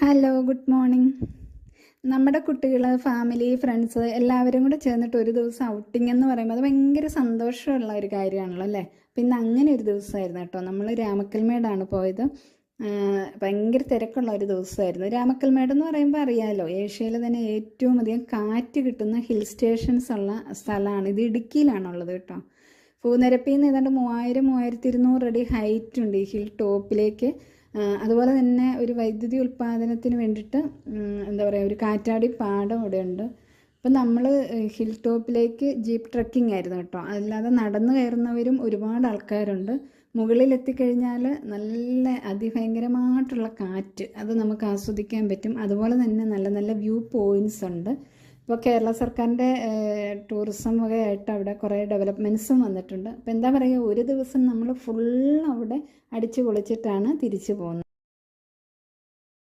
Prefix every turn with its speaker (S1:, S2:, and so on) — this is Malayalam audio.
S1: Hello, good morning. നമ്മുടെ കുട്ടികൾ, ഫാമിലി, ഫ്രണ്ട്സ് എല്ലാവരും കൂടെ ചേർന്നിട്ട് ഒരു ദിവസം ഔട്ടിംഗ് എന്ന് പറയുമ്പോൾ അത് ഭയങ്കര സന്തോഷമുള്ള ഒരു കാര്യമാണല്ലോ അല്ലേ. പിന്നെ അങ്ങനെ ഒരു ദിവസമായിരുന്നു കേട്ടോ. നമ്മൾ രാമക്കൽമേടാണ് പോയത്. ഭയങ്കര തിരക്കുള്ള ഒരു ദിവസമായിരുന്നു. രാമക്കൽമേട് എന്ന് പറയുമ്പോൾ അറിയാമല്ലോ, ഏഷ്യയിൽ തന്നെ ഏറ്റവും അധികം കാറ്റ് കിട്ടുന്ന ഹിൽ സ്റ്റേഷൻസ് ഉള്ള സ്ഥലമാണ്. ഇത് ഇടുക്കിയിലാണുള്ളത് കേട്ടോ. പൂനിരപ്പിൽ നിന്ന് ഏതാണ്ട് 3200 അടി ഹൈറ്റ് ഉണ്ട് ഈ ഹിൽ ടോപ്പിലേക്ക്. അതുപോലെ തന്നെ ഒരു വൈദ്യുതി ഉൽപ്പാദനത്തിന് വേണ്ടിയിട്ട് എന്താ പറയുക, ഒരു കാറ്റാടി പാടം ഇവിടെ ഉണ്ട്. അപ്പം നമ്മൾ ഹിൽ ടോപ്പിലേക്ക് ജീപ്പ് ട്രക്കിംഗ് ആയിരുന്നു കേട്ടോ. അല്ലാതെ നടന്നു കയറുന്നവരും ഒരുപാട് ആൾക്കാരുണ്ട്. മുകളിലെത്തിക്കഴിഞ്ഞാൽ നല്ല അതിഭയങ്കരമായിട്ടുള്ള കാറ്റ് അത് നമുക്ക് ആസ്വദിക്കാൻ പറ്റും. അതുപോലെ തന്നെ നല്ല നല്ല വ്യൂ പോയിൻറ്റ്സ് ഉണ്ട്. ഇപ്പോൾ കേരള സർക്കാരിൻ്റെ ടൂറിസം വകയായിട്ട് അവിടെ കുറേ ഡെവലപ്മെൻറ്റ്സും വന്നിട്ടുണ്ട്. അപ്പോൾ എന്താ പറയുക, ഒരു ദിവസം നമ്മൾ ഫുൾ അവിടെ അടിച്ചു പൊളിച്ചിട്ടാണ് തിരിച്ചു പോകുന്നത്.